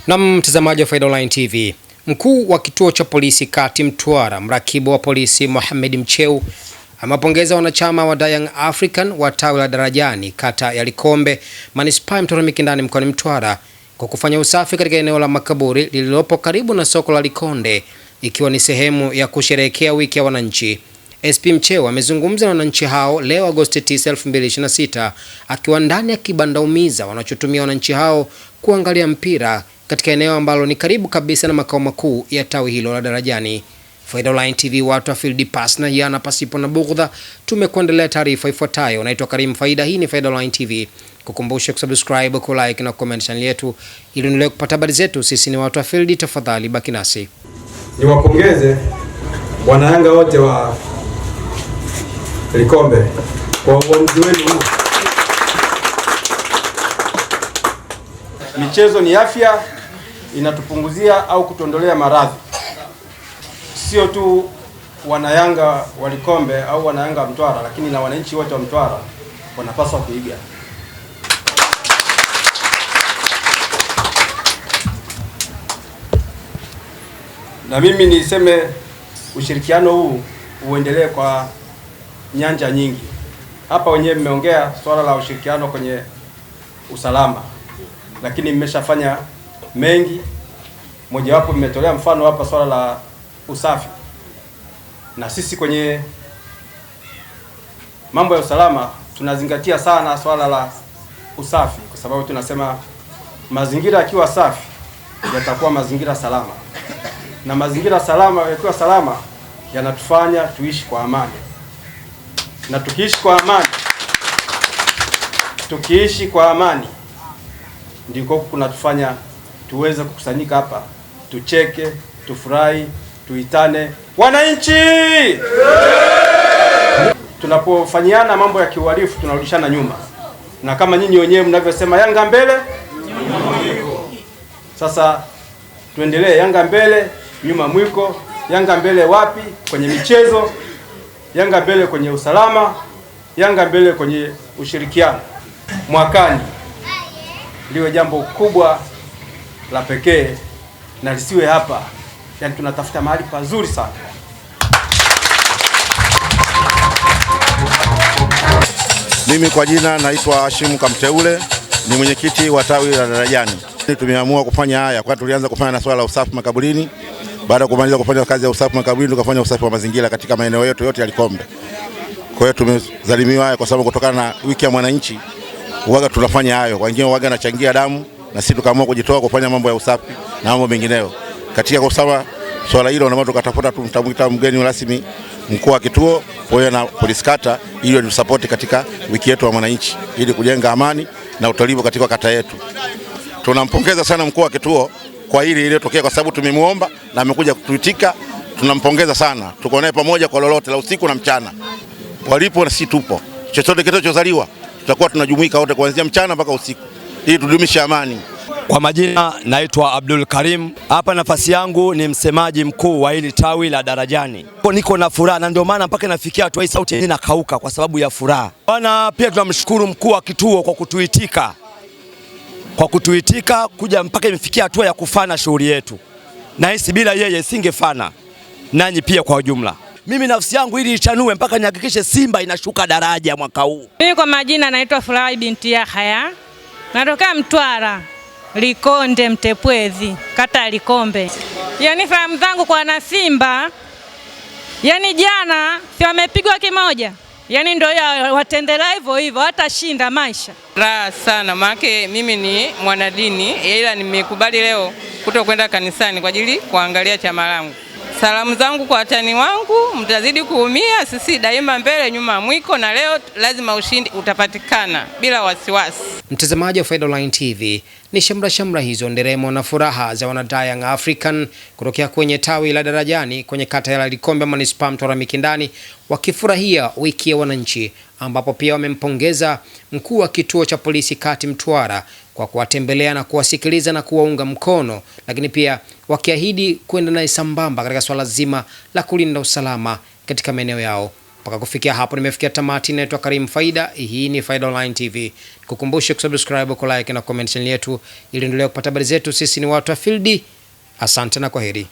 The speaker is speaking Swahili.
Na mtazamaji wa Faida Online TV, mkuu wa kituo cha polisi kati Mtwara, mrakibu wa polisi Mohamed Mcheu amewapongeza wanachama wa Young African wa tawi la Darajani kata ya Likombe manispaa Mtwara Mikindani mkoani Mtwara kwa kufanya usafi katika eneo la makaburi lililopo karibu na soko la Likonde, ikiwa ni sehemu ya kusherehekea wiki ya wananchi. SP Mcheu amezungumza na wananchi hao leo Agosti 9, 2026 akiwa ndani ya kibanda umiza wanachotumia wananchi hao kuangalia mpira katika eneo ambalo ni karibu kabisa na makao makuu ya tawi hilo la Darajani. Faida Online TV, watu wa field pass na yana pasipo na bugudha, tumekuandalia taarifa ifuatayo. Naitwa Karim Faida, hii ni Faida Online TV. Kukumbusha kusubscribe, ku like na comment channel yetu ili uendelee kupata habari zetu. Sisi ni watu wa field, tafadhali baki nasi. Niwapongeze wana Yanga wote wa Likombe kwa uamuzi wenu. Michezo ni afya, inatupunguzia au kutuondolea maradhi. Sio tu wana Yanga wa Likombe au wana Yanga wa Mtwara, lakini na wananchi wote wa Mtwara wanapaswa kuiga. Na mimi niseme ushirikiano huu uendelee kwa nyanja nyingi. Hapa wenyewe mmeongea swala la ushirikiano kwenye usalama, lakini mmeshafanya mengi. Mojawapo mmetolea mfano hapa swala la usafi. Na sisi kwenye mambo ya usalama tunazingatia sana swala la usafi, kwa sababu tunasema mazingira yakiwa safi yatakuwa mazingira salama, na mazingira salama yakiwa salama yanatufanya tuishi kwa amani, na tukiishi kwa amani ndiko kunatufanya tuweze kukusanyika hapa, tucheke, tufurahi, tuitane wananchi. Tunapofanyiana mambo ya kiuhalifu tunarudishana nyuma, na kama nyinyi wenyewe mnavyosema Yanga mbele nyuma mwiko. Sasa tuendelee, Yanga mbele nyuma mwiko. Yanga mbele wapi? Kwenye michezo, Yanga mbele kwenye usalama, Yanga mbele kwenye ushirikiano. Mwakani liwe jambo kubwa la pekee na lisiwe hapa. Yaani tunatafuta mahali pazuri sana. Mimi kwa jina naitwa Hashim Kamteule, ni mwenyekiti wa tawi la Darajani. Tumeamua kufanya haya kwa tulianza kufanya na swala la usafi makaburini. Baada ya kumaliza kufanya kazi ya usafi makaburini, tukafanya usafi wa mazingira katika maeneo yetu yote ya Likombe. Kwa hiyo tumezalimiwa haya kwa sababu kutokana na wiki ya mwananchi uwaga tunafanya hayo. Wengine uwaga nachangia damu, na sisi tukaamua kujitoa kufanya mambo ya usafi na mambo mengineyo. Katika kusema swala hilo, na watu katafuta tumtamwita mgeni rasmi mkuu wa kituo pamoja na polisi kata ili tusupport katika wiki yetu ya mwananchi ili kujenga amani na utulivu katika kata yetu. Tunampongeza sana mkuu wa kituo kwa hili iliyotokea, kwa sababu tumemuomba na amekuja kutuitika. Tunampongeza sana, tuko naye pamoja kwa lolote la usiku na mchana. Walipo na sisi tupo, chochote kitachozaliwa tutakuwa tunajumuika wote kuanzia mchana mpaka usiku ili tudumishe amani. Kwa majina naitwa Abdul Karim. Hapa nafasi yangu ni msemaji mkuu wa hili tawi la Darajani. Niko na furaha, na ndio maana mpaka nafikia hatua hii sauti inakauka kwa sababu ya furaha. Bwana, pia tunamshukuru mkuu wa kituo kwa kutuitika kuja mpaka imefikia hatua ya kufanya shughuli yetu. Na hisi bila yeye singefana, nanyi pia kwa ujumla. Mimi nafsi yangu ili ichanue mpaka nihakikishe Simba inashuka daraja mwaka huu. Mimi kwa majina naitwa Furahi binti Yahya. Natoka Mtwara, Likonde Mtepwezi, kata ya Likombe. Yaani fahamu zangu kwa wana Simba, yaani jana si wamepigwa kimoja. Yaani ndio watendelea hivyo watashinda maisha. Raha sana, maana mimi ni mwanadini, ila nimekubali leo kutokwenda kanisani kwa ajili kuangalia chama langu. Salamu zangu kwa watani wangu, mtazidi kuumia, sisi daima mbele nyuma mwiko, na leo lazima ushindi utapatikana bila wasiwasi. Mtazamaji wa Faida Online TV, ni shamra hizo, nderemo na furaha za wana Young African kutokea kwenye tawi la Darajani kwenye kata ya Likombe manispaa Mtwara Mikindani wakifurahia wiki ya wananchi, ambapo pia wamempongeza mkuu wa kituo cha polisi kati Mtwara kwa kuwatembelea na kuwasikiliza na kuwaunga mkono, lakini pia wakiahidi kwenda naye sambamba katika swala zima la kulinda usalama katika maeneo yao. Mpaka kufikia hapo nimefikia tamati. Naitwa Karim Faida. Hii ni Faida Online TV. Kukumbushe kusubscribe, ku like na comment channel yetu ili endelee kupata habari zetu. Sisi ni watu wa field. Asante na kwaheri.